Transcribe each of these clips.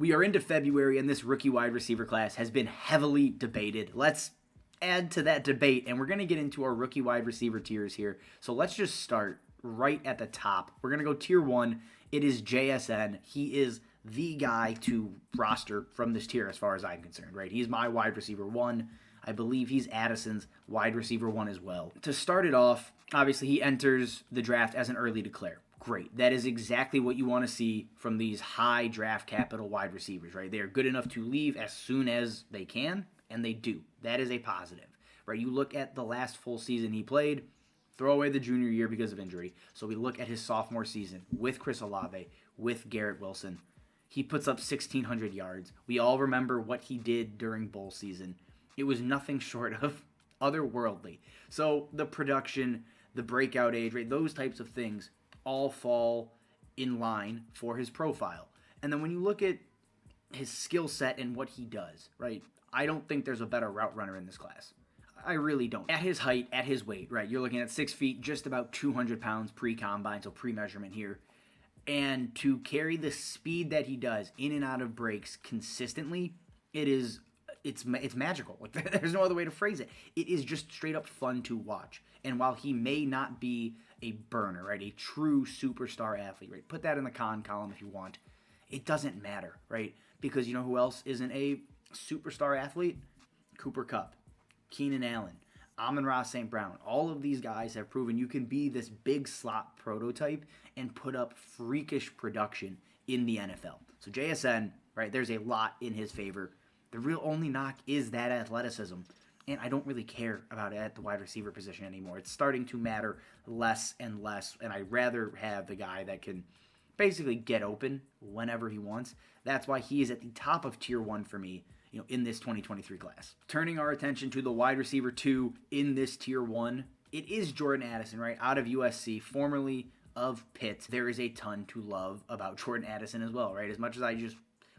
We are into February, and this rookie wide receiver class has been heavily debated. Let's add to that debate, and we're going to get into our rookie wide receiver tiers here. So let's just start right at the top. We're going to go tier 1. It is JSN. He is the guy to roster from this tier as far as I'm concerned, right? He's my wide receiver 1. I believe he's Addison's wide receiver 1 as well. To start it off, obviously he enters the draft as an early declare. Great. That is exactly what you want to see from these high draft capital wide receivers, right? They are good enough to leave as soon as they can, and they do. That is a positive, right? You look at the last full season he played, throw away the junior year because of injury. So we look at his sophomore season with Chris Olave, with Garrett Wilson. He puts up 1,600 yards. We all remember what he did during bowl season. It was nothing short of otherworldly. So the production, the breakout age, right, those types of things all fall in line for his profile. And then when you look at his skill set and what he does, right, I don't think there's a better route runner in this class. I really don't. At his height, at his weight, right, you're looking at 6 feet, just about 200 pounds pre-combine, so pre-measurement here. And to carry the speed that he does in and out of breaks consistently, it's magical. Like, there's no other way to phrase it. It is just straight up fun to watch. And while he may not be a burner, right, a true superstar athlete, right, put that in the con column if you want. It doesn't matter, right? Because you know who else isn't a superstar athlete? Cooper Kupp, Keenan Allen, Amon-Ra St. Brown. All of these guys have proven you can be this big slot prototype and put up freakish production in the NFL. So JSN, right, there's a lot in his favor. The real only knock is that athleticism. And I don't really care about it at the wide receiver position anymore. It's starting to matter less and less. And I'd rather have the guy that can basically get open whenever he wants. That's why he is at the top of tier 1 for me, in this 2023 class. Turning our attention to the wide receiver 2 in this tier 1, it is Jordan Addison, right, out of USC, formerly of Pitt. There is a ton to love about Jordan Addison as well, right? As much as I just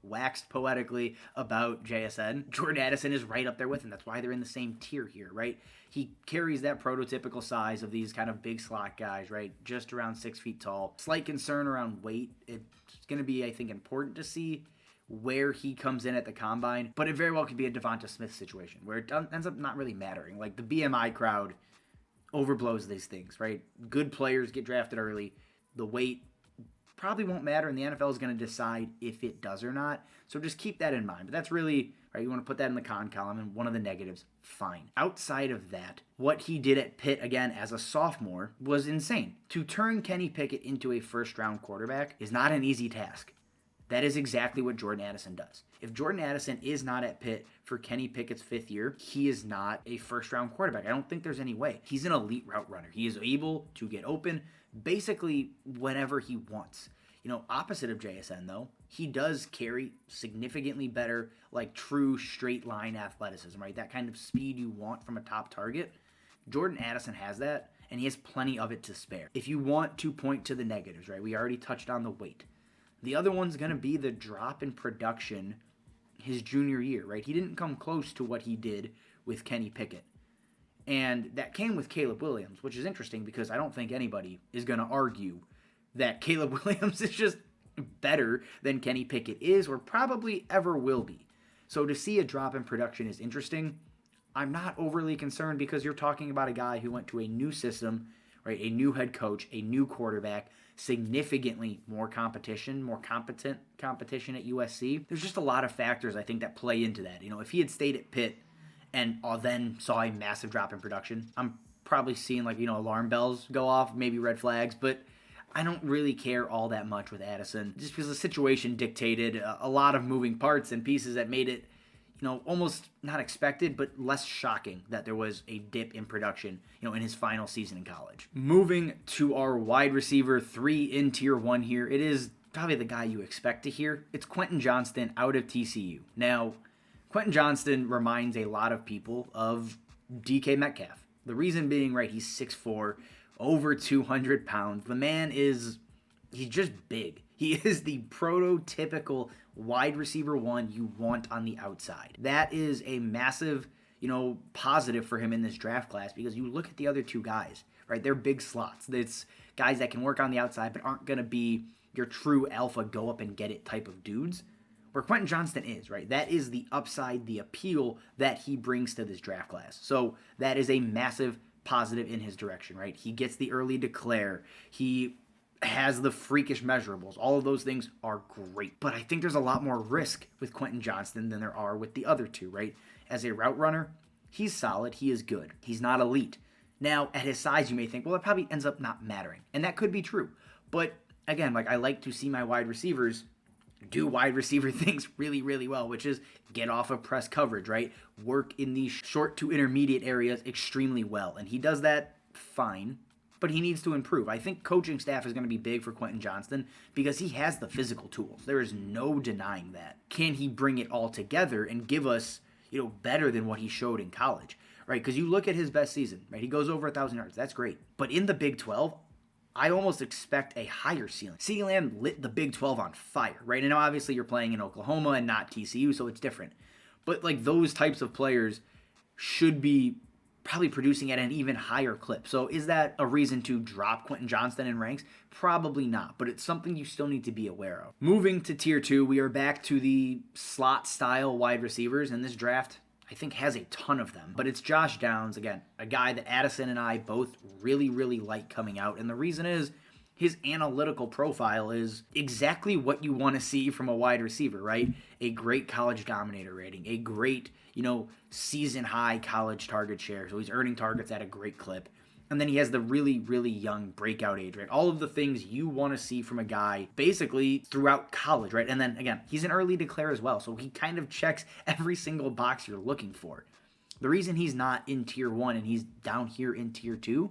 waxed poetically about JSN, Jordan Addison is right up there with him. That's why they're in the same tier here, right? He carries that prototypical size of these kind of big slot guys, right? Just around 6 feet tall. Slight concern around weight. It's going to be, I think, important to see where he comes in at the combine, but it very well could be a Devonta Smith situation where it ends up not really mattering. Like, the BMI crowd overblows these things, right? Good players get drafted early. The weight probably won't matter, and the NFL is going to decide if it does or not. So just keep that in mind. But that's really, right, you want to put that in the con column, and one of the negatives, fine. Outside of that, what he did at Pitt, again, as a sophomore, was insane. To turn Kenny Pickett into a first-round quarterback is not an easy task. That is exactly what Jordan Addison does. If Jordan Addison is not at Pitt for Kenny Pickett's 5th year, he is not a first-round quarterback. I don't think there's any way. He's an elite route runner. He is able to get open basically whenever he wants. Opposite of JSN, though, he does carry significantly better, like, true straight-line athleticism, right? That kind of speed you want from a top target. Jordan Addison has that, and he has plenty of it to spare. If you want to point to the negatives, right, we already touched on the weight. The other one's going to be the drop in production his junior year, right? He didn't come close to what he did with Kenny Pickett. And that came with Caleb Williams, which is interesting because I don't think anybody is going to argue that Caleb Williams is just better than Kenny Pickett is or probably ever will be. So to see a drop in production is interesting. I'm not overly concerned because you're talking about a guy who went to a new system, right? A new head coach, a new quarterback, significantly more competition, more competent competition at USC. There's just a lot of factors, I think, that play into that. If he had stayed at Pitt and then saw a massive drop in production, I'm probably seeing, like, alarm bells go off, maybe red flags, but I don't really care all that much with Addison just because the situation dictated a lot of moving parts and pieces that made it, almost not expected, but less shocking that there was a dip in production, in his final season in college. Moving to our wide receiver 3 in tier 1 here, it is probably the guy you expect to hear. It's Quentin Johnston out of TCU. Now, Quentin Johnston reminds a lot of people of DK Metcalf. The reason being, right, he's 6'4", over 200 pounds. The man he's just big. He is the prototypical wide receiver 1 you want on the outside. That is a massive, positive for him in this draft class because you look at the other 2 guys, right? They're big slots. It's guys that can work on the outside but aren't going to be your true alpha go up and get it type of dudes. where Quentin Johnston is, right? That is the upside, the appeal that he brings to this draft class. So that is a massive positive in his direction, right? He gets the early declare. He has the freakish measurables. All of those things are great. But I think there's a lot more risk with Quentin Johnston than there are with the other two, right? As a route runner, he's solid. He is good. He's not elite. Now, at his size, you may think, well, it probably ends up not mattering. And that could be true. But again, like, I like to see my wide receivers do wide receiver things really, really well, which is get off of press coverage, right? Work in these short to intermediate areas extremely well. And he does that fine, but he needs to improve. I think coaching staff is going to be big for Quentin Johnston because he has the physical tools. There is no denying that. Can he bring it all together and give us, better than what he showed in college, right? Because you look at his best season, right? He goes over 1,000 yards. That's great. But in the Big 12, I almost expect a higher ceiling. CeeDee Lamb lit the Big 12 on fire, right? And now obviously you're playing in Oklahoma and not TCU, so it's different. But like those types of players should be probably producing at an even higher clip. So is that a reason to drop Quentin Johnston in ranks? Probably not, but it's something you still need to be aware of. Moving to Tier 2, we are back to the slot-style wide receivers, and this draft, I think, has a ton of them. But it's Josh Downs, again, a guy that Addison and I both really, really like coming out. And the reason is his analytical profile is exactly what you want to see from a wide receiver, right? A great college dominator rating, a great, season-high college target share. So he's earning targets at a great clip. And then he has the really, really young breakout age, right? All of the things you want to see from a guy basically throughout college, right? And then, again, he's an early declare as well. So he kind of checks every single box you're looking for. The reason he's not in Tier 1 and he's down here in Tier 2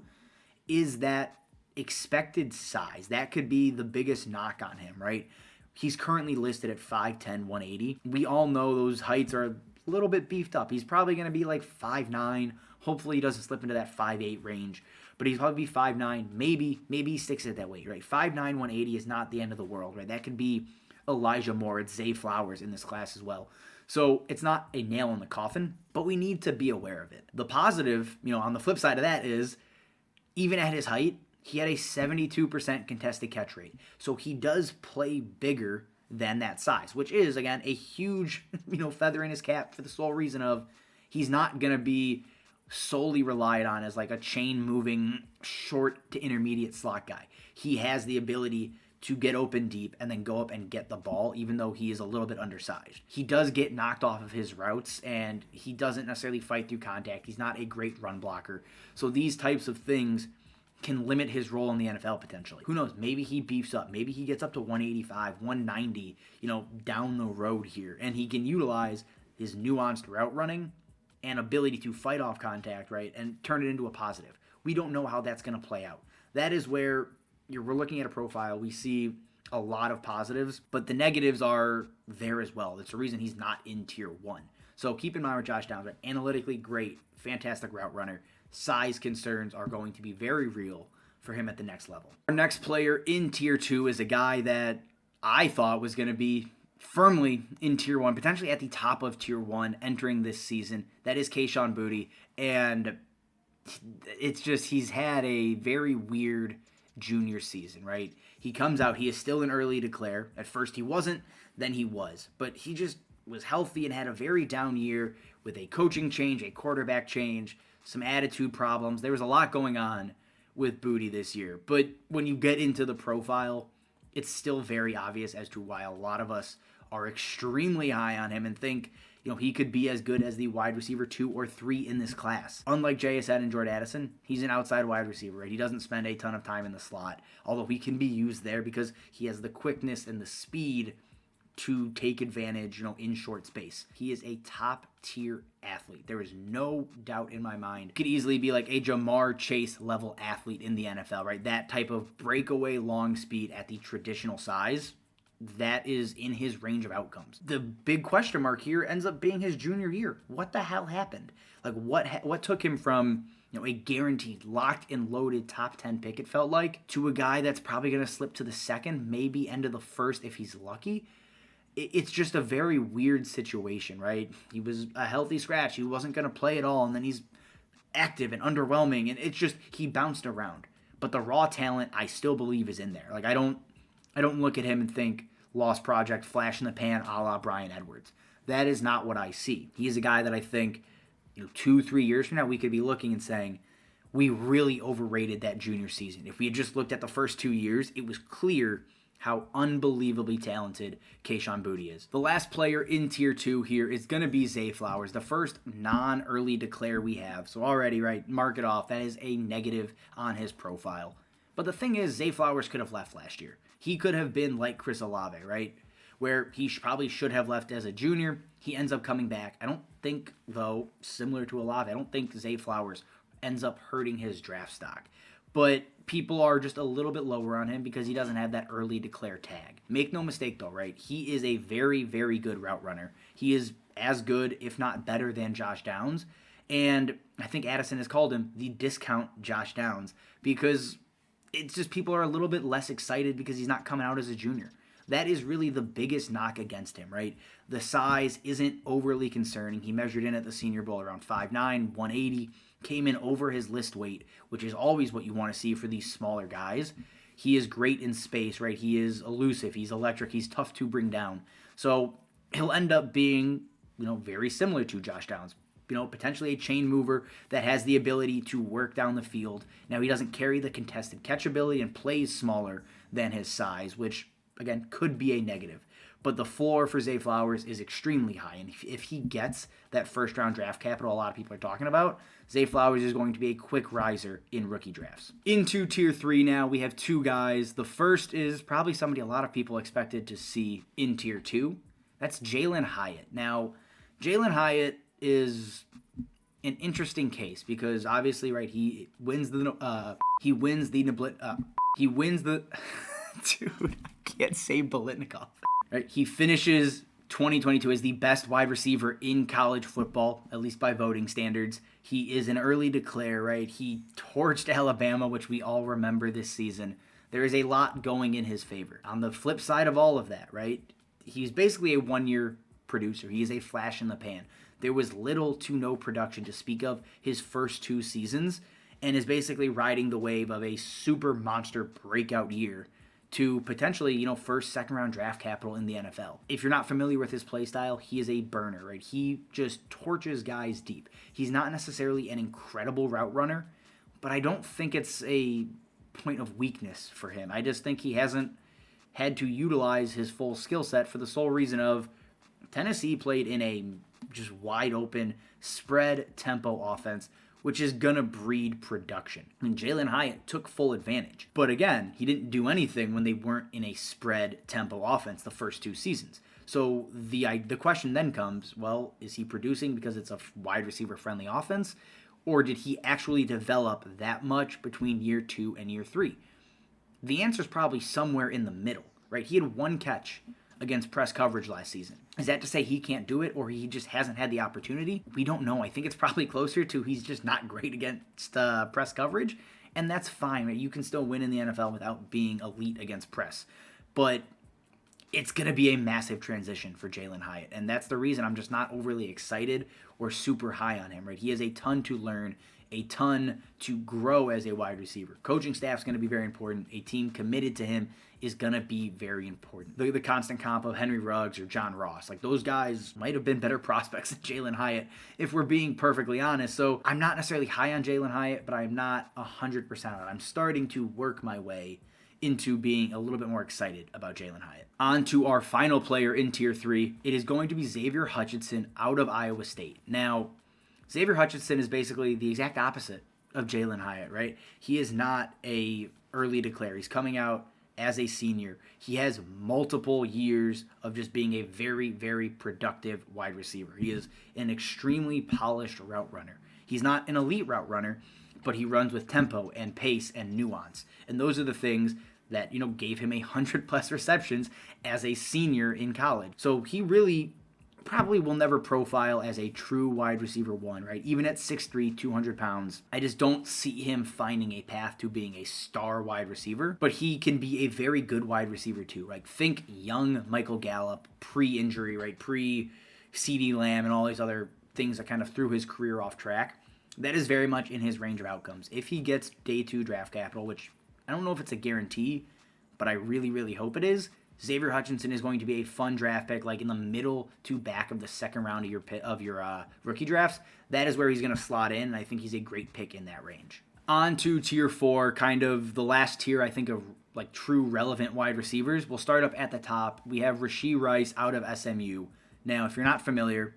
is that expected size. That could be the biggest knock on him, right? He's currently listed at 5'10", 180. We all know those heights are a little bit beefed up. He's probably going to be like 5'9". Hopefully he doesn't slip into that 5'8" range. But he's probably 5'9". Maybe he sticks it that way, right? 5'9", 180 is not the end of the world, right? That could be Elijah Moore. It's Zay Flowers in this class as well. So it's not a nail in the coffin, but we need to be aware of it. The positive, on the flip side of that is, even at his height, he had a 72% contested catch rate. So he does play bigger than that size, which is, again, a huge, feather in his cap for the sole reason of he's not going to be solely relied on as like a chain-moving, short to intermediate slot guy. He has the ability to get open deep and then go up and get the ball, even though he is a little bit undersized. He does get knocked off of his routes, and he doesn't necessarily fight through contact. He's not a great run blocker. So these types of things can limit his role in the NFL potentially. Who knows? Maybe he beefs up. Maybe he gets up to 185, 190, down the road here. And he can utilize his nuanced route running and ability to fight off contact, right, and turn it into a positive. We don't know how that's going to play out. That is where we're looking at a profile. We see a lot of positives, but the negatives are there as well. That's the reason he's not in Tier 1. So keep in mind with Josh Downs, right? Analytically great, fantastic route runner. Size concerns are going to be very real for him at the next level. Our next player in Tier 2 is a guy that I thought was going to be firmly in Tier 1, potentially at the top of Tier 1 entering this season. That is Kayshon Boutte. And it's just he's had a very weird junior season, right? He comes out, he is still an early declare. At first he wasn't, then he was. But he just was healthy and had a very down year with a coaching change, a quarterback change, some attitude problems. There was a lot going on with Boutte this year. But when you get into the profile, it's still very obvious as to why a lot of us are extremely high on him and think, he could be as good as the wide receiver 2 or 3 in this class. Unlike JSN and Jordan Addison, he's an outside wide receiver, right? He doesn't spend a ton of time in the slot, although he can be used there because he has the quickness and the speed to take advantage, in short space. He is a top-tier athlete. There is no doubt in my mind. Could easily be like a Jamar Chase level athlete in the NFL, right? That type of breakaway long speed at the traditional size, that is in his range of outcomes. The big question mark here ends up being his junior year. What the hell happened? Like, what took him from a guaranteed, locked and loaded top 10 pick, it felt like, to a guy that's probably going to slip to the second, maybe end of the first if he's lucky? It's just a very weird situation, right? He was a healthy scratch. He wasn't going to play at all, and then he's active and underwhelming, and it's just he bounced around. But the raw talent, I still believe, is in there. Like, I don't look at him and think, lost project, flash in the pan, a la Bryan Edwards. That is not what I see. He's a guy that I think, 2-3 years from now, we could be looking and saying, we really overrated that junior season. If we had just looked at the first 2 years, it was clear how unbelievably talented Kayshon Boutte is. The last player in Tier 2 here is going to be Zay Flowers, the first non-early declare we have. So already, right, mark it off. That is a negative on his profile. But the thing is, Zay Flowers could have left last year. He could have been like Chris Olave, right? Where he probably should have left as a junior. He ends up coming back. I don't think, though, similar to Olave, I don't think Zay Flowers ends up hurting his draft stock. But people are just a little bit lower on him because he doesn't have that early declare tag. Make no mistake, though, right? He is a very, very good route runner. He is as good, if not better, than Josh Downs. And I think Addison has called him the discount Josh Downs because it's just people are a little bit less excited because he's not coming out as a junior. That is really the biggest knock against him, right? The size isn't overly concerning. He measured in at the Senior Bowl around 5'9", 180, came in over his list weight, which is always what you want to see for these smaller guys. He is great in space, right? He is elusive. He's electric. He's tough to bring down. So he'll end up being, very similar to Josh Downs. Potentially a chain mover that has the ability to work down the field. Now, he doesn't carry the contested catch ability and plays smaller than his size, which, again, could be a negative. But the floor for Zay Flowers is extremely high. And if he gets that first-round draft capital a lot of people are talking about, Zay Flowers is going to be a quick riser in rookie drafts. Into Tier 3 now, we have two guys. The first is probably somebody a lot of people expected to see in Tier 2. That's Jalin Hyatt. Now, Jalin Hyatt is an interesting case because obviously, right, he wins the dude, I can't say Bolitnikov. Right, he finishes 2022 as the best wide receiver in college football, at least by voting standards. He is an early declare, right? He torched Alabama, which we all remember this season. There is a lot going in his favor. On the flip side of all of that, right, he's basically a one-year producer. He is a flash in the pan. There was little to no production to speak of his first 2 seasons and is basically riding the wave of a super monster breakout year to potentially, first, second round draft capital in the NFL. If you're not familiar with his play style, he is a burner, right? He just torches guys deep. He's not necessarily an incredible route runner, but I don't think it's a point of weakness for him. I just think he hasn't had to utilize his full skill set for the sole reason of Tennessee played in a just wide open spread tempo offense, which is going to breed production. I mean, Jalin Hyatt took full advantage. But again, he didn't do anything when they weren't in a spread tempo offense the first 2 seasons. So the question then comes, well, is he producing because it's a wide receiver friendly offense? Or did he actually develop that much between year 2 and year 3? The answer is probably somewhere in the middle, right? He had 1 catch against press coverage last season. Is that to say he can't do it or he just hasn't had the opportunity? We don't know. I think it's probably closer to he's just not great against press coverage, and that's fine. Right? You can still win in the NFL without being elite against press. But it's going to be a massive transition for Jalin Hyatt, and that's the reason I'm just not overly excited or super high on him. Right? He has a ton to learn, a ton to grow as a wide receiver. Coaching staff's going to be very important. A team committed to him is going to be very important. The constant comp of Henry Ruggs or John Ross, like those guys might have been better prospects than Jalin Hyatt if we're being perfectly honest. So I'm not necessarily high on Jalin Hyatt, but I'm not 100% on it. I'm starting to work my way into being a little bit more excited about Jalin Hyatt. On to our final player in Tier 3. It is going to be Xavier Hutchinson out of Iowa State. Now, Xavier Hutchinson is basically the exact opposite of Jalin Hyatt, right? He is not a early declare. He's coming out as a senior. He has multiple years of just being a very, very productive wide receiver. He is an extremely polished route runner. He's not an elite route runner, but he runs with tempo and pace and nuance. And those are the things that, gave him 100+ receptions as a senior in college. So he really probably will never profile as a true wide receiver 1, right? Even at 6'3", 200 pounds, I just don't see him finding a path to being a star wide receiver, but he can be a very good wide receiver too. Like think young Michael Gallup, pre-injury, right? Pre-CeeDee Lamb and all these other things that kind of threw his career off track. That is very much in his range of outcomes. If he gets day 2 draft capital, which I don't know if it's a guarantee, but I really, really hope it is, Xavier Hutchinson is going to be a fun draft pick, like in the middle to back of the second round of your rookie drafts. That is where he's going to slot in, and I think he's a great pick in that range. On to tier 4, kind of the last tier, I think, of like true relevant wide receivers. We'll start up at the top. We have Rashee Rice out of SMU. Now, if you're not familiar,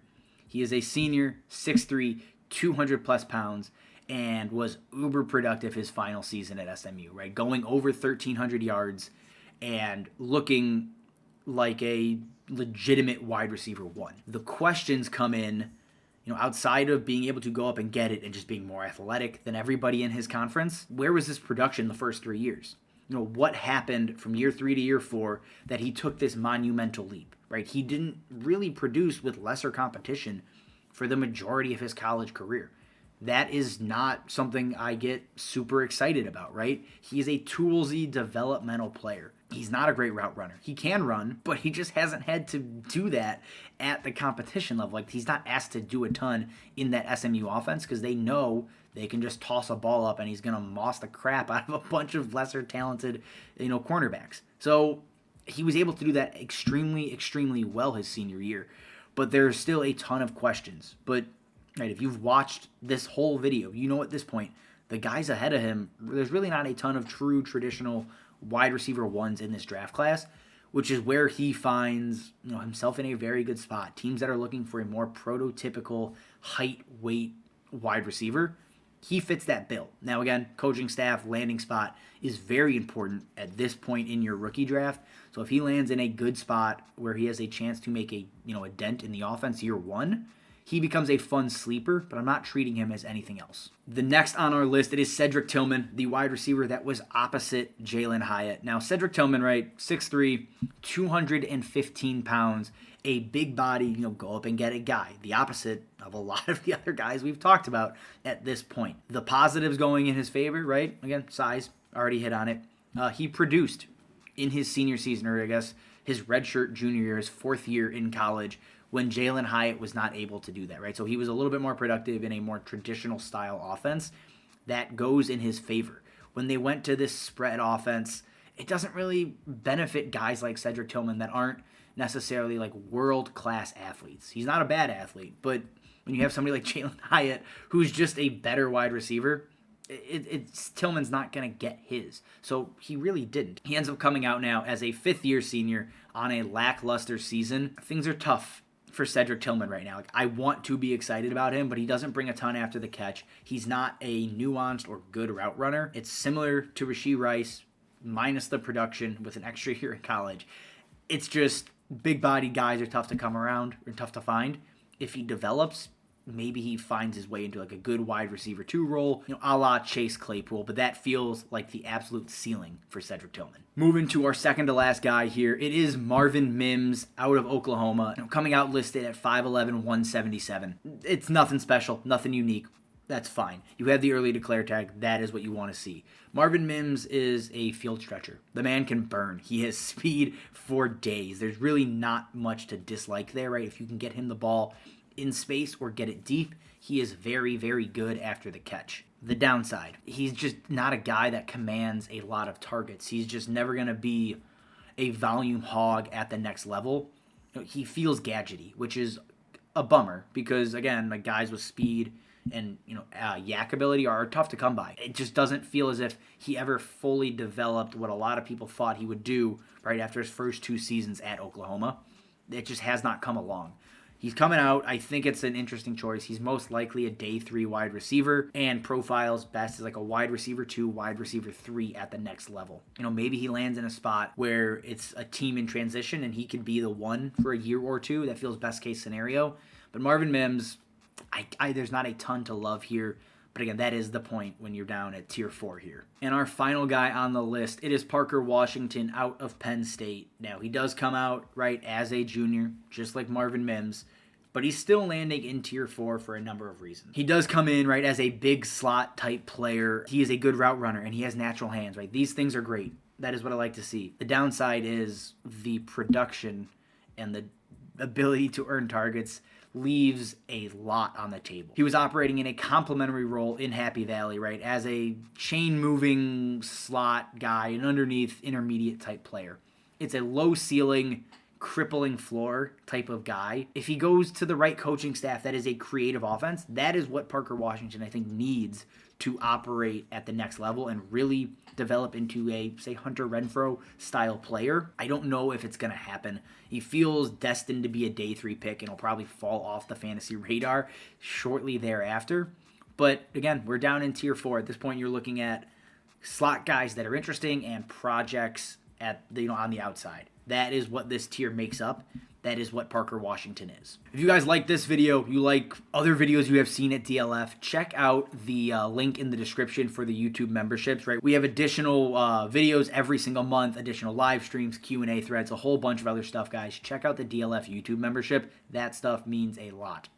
he is a senior, 6'3", 200 plus pounds, and was uber productive his final season at SMU, right? Going over 1,300 yards and looking like a legitimate wide receiver 1. The questions come in, outside of being able to go up and get it and just being more athletic than everybody in his conference. Where was this production the first 3 years? What happened from year 3 to year 4 that he took this monumental leap, right? He didn't really produce with lesser competition for the majority of his college career. That is not something I get super excited about, right? He is a toolsy developmental player. He's not a great route runner. He can run, but he just hasn't had to do that at the competition level. Like, he's not asked to do a ton in that SMU offense because they know they can just toss a ball up and he's going to moss the crap out of a bunch of lesser talented, cornerbacks. So he was able to do that extremely, extremely well his senior year. But there's still a ton of questions. But right, if you've watched this whole video, at this point, the guys ahead of him, there's really not a ton of true traditional wide receiver 1s in this draft class, which is where he finds himself in a very good spot. Teams that are looking for a more prototypical height, weight wide receiver, he fits that bill. Now again, coaching staff, landing spot is very important at this point in your rookie draft. So if he lands in a good spot where he has a chance to make a dent in the offense year 1, he becomes a fun sleeper, but I'm not treating him as anything else. The next on our list, it is Cedric Tillman, the wide receiver that was opposite Jalin Hyatt. Now, Cedric Tillman, right, 6'3", 215 pounds, a big body, go up and get it guy. The opposite of a lot of the other guys we've talked about at this point. The positives going in his favor, right? Again, size, already hit on it. He produced in his senior season, or I guess his redshirt junior year, his 4th year in college, when Jalin Hyatt was not able to do that, right? So he was a little bit more productive in a more traditional style offense. That goes in his favor. When they went to this spread offense, it doesn't really benefit guys like Cedric Tillman that aren't necessarily like world-class athletes. He's not a bad athlete, but when you have somebody like Jalin Hyatt who's just a better wide receiver, Tillman's not going to get his. So he really didn't. He ends up coming out now as a 5th-year senior on a lackluster season. Things are tough for Cedric Tillman right now. Like, I want to be excited about him, but he doesn't bring a ton after the catch. He's not a nuanced or good route runner. It's similar to Rashee Rice, minus the production with an extra year in college. It's just big-bodied guys are tough to come around or tough to find. If he develops, maybe he finds his way into like a good wide receiver 2 role, a la Chase Claypool, but that feels like the absolute ceiling for Cedric Tillman. Moving to our second to last guy here, it is Marvin Mims out of Oklahoma, coming out listed at 5'11", 177. It's nothing special, nothing unique. That's fine. You have the early declare tag. That is what you want to see. Marvin Mims is a field stretcher. The man can burn. He has speed for days. There's really not much to dislike there, right? If you can get him the ball in space or get it deep, he is very, very good after the catch. The downside, he's just not a guy that commands a lot of targets. He's just never going to be a volume hog at the next level. He feels gadgety, which is a bummer because, again, like guys with speed and yak ability are tough to come by. It just doesn't feel as if he ever fully developed what a lot of people thought he would do right after his first 2 seasons at Oklahoma. It just has not come along. He's coming out. I think it's an interesting choice. He's most likely a day 3 wide receiver and profiles best as like a wide receiver 2, wide receiver 3 at the next level. Maybe he lands in a spot where it's a team in transition and he could be the one for a year or 2. That feels best case scenario. But Marvin Mims, there's not a ton to love here. But again, that is the point when you're down at tier 4 here. And our final guy on the list, it is Parker Washington out of Penn State. Now, he does come out, right, as a junior, just like Marvin Mims, but he's still landing in tier 4 for a number of reasons. He does come in, right, as a big slot type player. He is a good route runner, and he has natural hands, right? These things are great. That is what I like to see. The downside is the production and the ability to earn targets leaves a lot on the table. He was operating in a complementary role in Happy Valley, right, as a chain-moving slot guy, an underneath intermediate type player. It's a low ceiling, crippling floor type of guy. If he goes to the right coaching staff, that is a creative offense. That is what Parker Washington, I think, needs to operate at the next level and really develop into a, say, Hunter Renfrow style player. I don't know if it's going to happen. He feels destined to be a day 3 pick and he'll probably fall off the fantasy radar shortly thereafter. But again, we're down in tier 4. At this point, you're looking at slot guys that are interesting and projects at on the outside. That is what this tier makes up. That is what Parker Washington is. If you guys like this video, you like other videos you have seen at DLF, check out the link in the description for the YouTube memberships, right? We have additional videos every single month, additional live streams, Q&A threads, a whole bunch of other stuff, guys. Check out the DLF YouTube membership. That stuff means a lot.